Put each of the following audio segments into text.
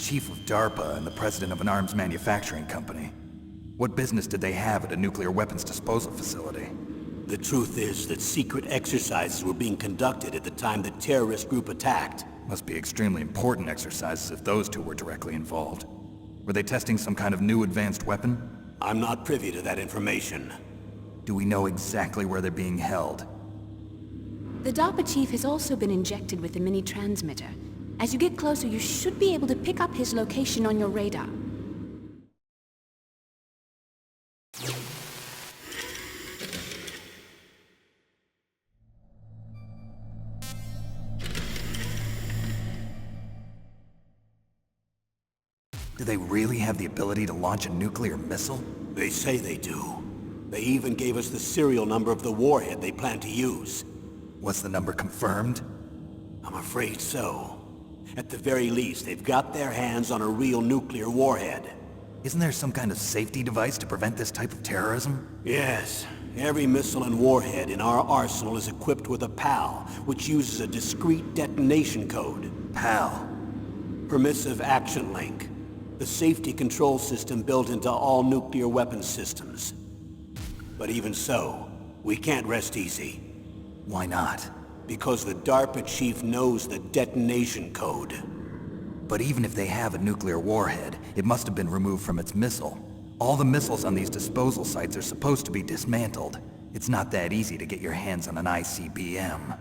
chief of DARPA and the president of an arms manufacturing company. What business did they have at a nuclear weapons disposal facility? The truth is that secret exercises were being conducted at the time the terrorist group attacked. Must be extremely important exercises if those two were directly involved. Were they testing some kind of new advanced weapon? I'm not privy to that information. Do we know exactly where they're being held? The DARPA chief has also been injected with a mini-transmitter. As you get closer, you should be able to pick up his location on your radar. Do they really have the ability to launch a nuclear missile? They say they do. They even gave us the serial number of the warhead they plan to use. Was the number confirmed? I'm afraid so. At the very least, they've got their hands on a real nuclear warhead. Isn't there some kind of safety device to prevent this type of terrorism? Yes. Every missile and warhead in our arsenal is equipped with a PAL, which uses a discrete detonation code. PAL? Permissive Action Link. The safety control system built into all nuclear weapons systems. But even so, we can't rest easy. Why not? Because the DARPA chief knows the detonation code. But even if they have a nuclear warhead, it must have been removed from its missile. All the missiles on these disposal sites are supposed to be dismantled. It's not that easy to get your hands on an ICBM.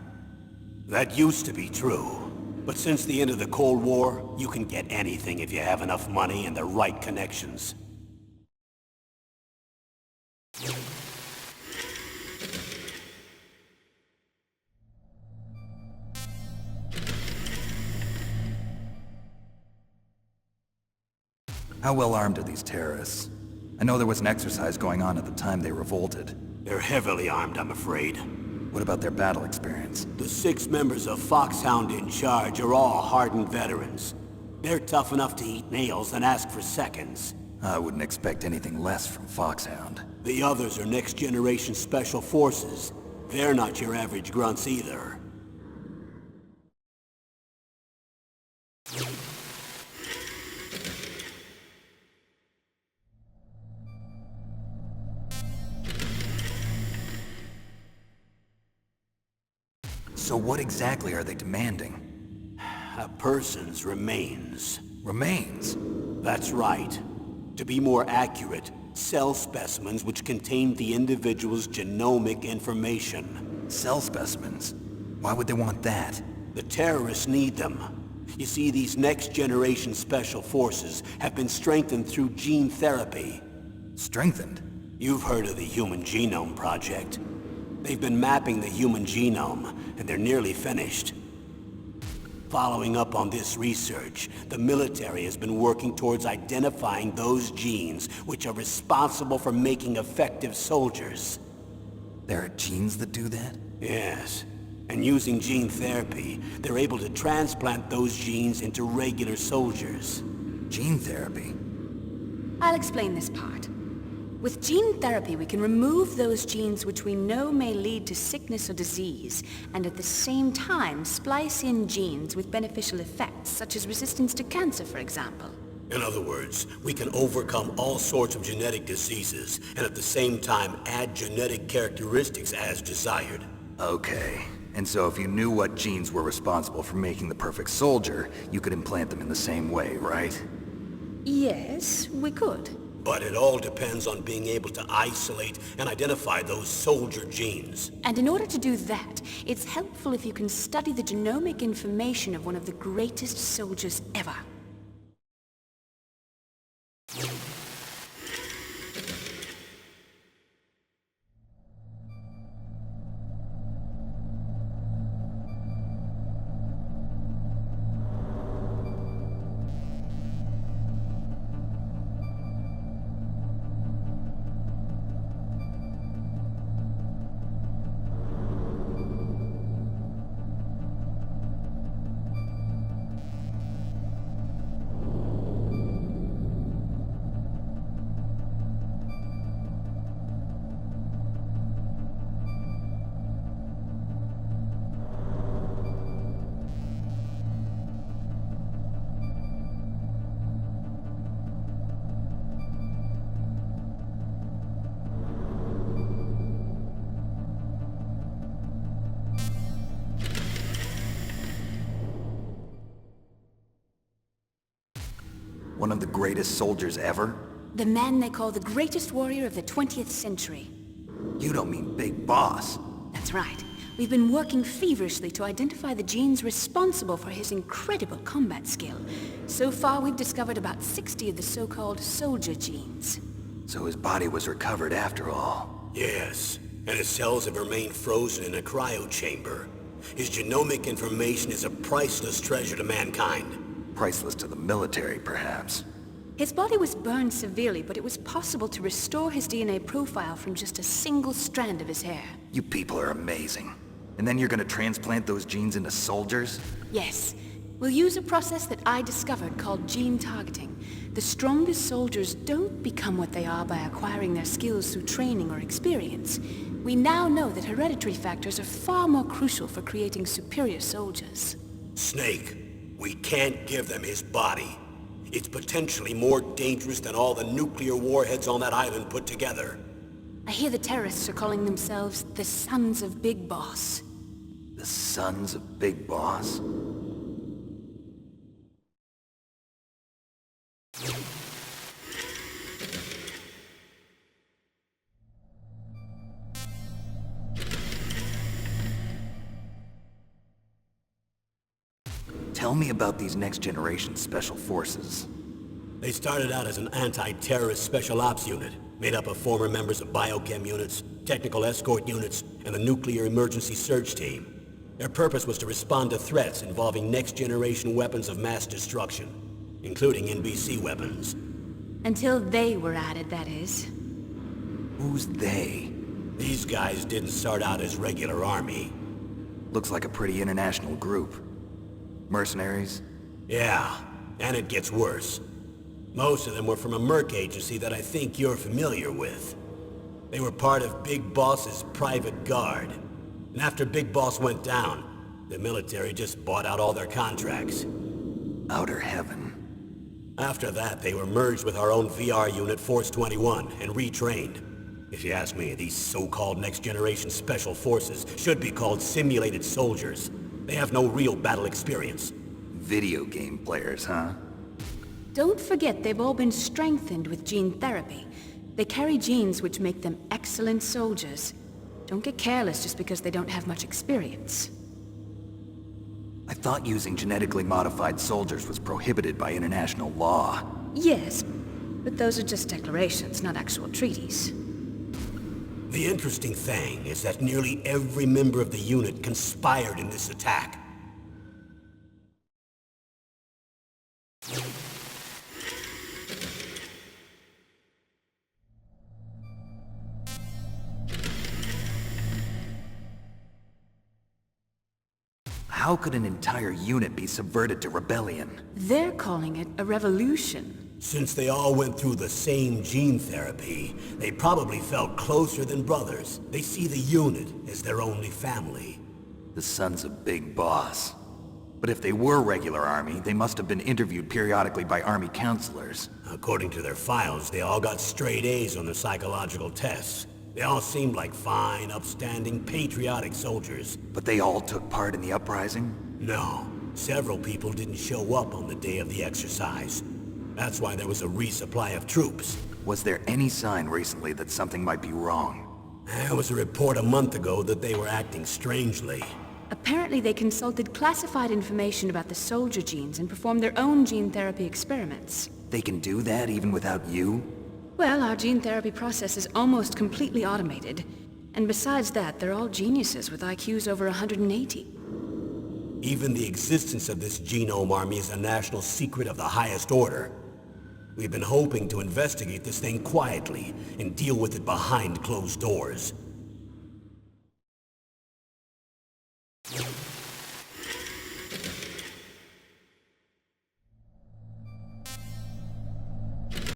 That used to be true. But since the end of the Cold War, you can get anything if you have enough money and the right connections. How well armed are these terrorists? I know there was an exercise going on at the time they revolted. They're heavily armed, I'm afraid. What about their battle experience? The 6 members of Foxhound in charge are all hardened veterans. They're tough enough to eat nails and ask for seconds. I wouldn't expect anything less from Foxhound. The others are next-generation special forces. They're not your average grunts either. So what exactly are they demanding? A person's remains. Remains? That's right. To be more accurate, cell specimens which contain the individual's genomic information. Cell specimens? Why would they want that? The terrorists need them. You see, these next-generation special forces have been strengthened through gene therapy. Strengthened? You've heard of the Human Genome Project. They've been mapping the human genome, and they're nearly finished. Following up on this research, the military has been working towards identifying those genes which are responsible for making effective soldiers. There are genes that do that? Yes. And using gene therapy, they're able to transplant those genes into regular soldiers. Gene therapy? I'll explain this part. With gene therapy, we can remove those genes which we know may lead to sickness or disease, and at the same time splice in genes with beneficial effects, such as resistance to cancer, for example. In other words, we can overcome all sorts of genetic diseases, and at the same time add genetic characteristics as desired. Okay. And so if you knew what genes were responsible for making the perfect soldier, you could implant them in the same way, right? Yes, we could. But it all depends on being able to isolate and identify those soldier genes. And in order to do that, it's helpful if you can study the genomic information of one of the greatest soldiers ever. One of the greatest soldiers ever? The man they call the greatest warrior of the 20th century. You don't mean Big Boss. That's right. We've been working feverishly to identify the genes responsible for his incredible combat skill. So far, we've discovered about 60 of the so-called soldier genes. So his body was recovered after all. Yes, and his cells have remained frozen in a cryo chamber. His genomic information is a priceless treasure to mankind. Priceless to the military, perhaps. His body was burned severely, but it was possible to restore his DNA profile from just a single strand of his hair. You people are amazing. And then you're gonna transplant those genes into soldiers? Yes. We'll use a process that I discovered called gene targeting. The strongest soldiers don't become what they are by acquiring their skills through training or experience. We now know that hereditary factors are far more crucial for creating superior soldiers. Snake, we can't give them his body. It's potentially more dangerous than all the nuclear warheads on that island put together. I hear the terrorists are calling themselves the Sons of Big Boss. The Sons of Big Boss? Tell me about these next-generation special forces. They started out as an anti-terrorist special ops unit, made up of former members of biochem units, technical escort units, and the nuclear emergency search team. Their purpose was to respond to threats involving next-generation weapons of mass destruction, including NBC weapons. Until they were added, that is. Who's they? These guys didn't start out as regular army. Looks like a pretty international group. Mercenaries? Yeah, and it gets worse. Most of them were from a merc agency that I think you're familiar with. They were part of Big Boss's private guard. And after Big Boss went down, the military just bought out all their contracts. Outer heaven. After that, they were merged with our own VR unit, Force 21, and retrained. If you ask me, these so-called next-generation special forces should be called simulated soldiers. They have no real battle experience. Video game players, huh? Don't forget they've all been strengthened with gene therapy. They carry genes which make them excellent soldiers. Don't get careless just because they don't have much experience. I thought using genetically modified soldiers was prohibited by international law. Yes, but those are just declarations, not actual treaties. The interesting thing is that nearly every member of the unit conspired in this attack. How could an entire unit be subverted to rebellion? They're calling it a revolution. Since they all went through the same gene therapy, they probably felt closer than brothers. They see the unit as their only family. The Sons of Big Boss. But if they were regular army, they must have been interviewed periodically by army counselors. According to their files, they all got straight A's on their psychological tests. They all seemed like fine, upstanding, patriotic soldiers. But they all took part in the uprising? No, several people didn't show up on the day of the exercise. That's why there was a resupply of troops. Was there any sign recently that something might be wrong? There was a report a month ago that they were acting strangely. Apparently they consulted classified information about the soldier genes and performed their own gene therapy experiments. They can do that even without you? Well, our gene therapy process is almost completely automated. And besides that, they're all geniuses with IQs over 180. Even the existence of this genome army is a national secret of the highest order. We've been hoping to investigate this thing quietly and deal with it behind closed doors.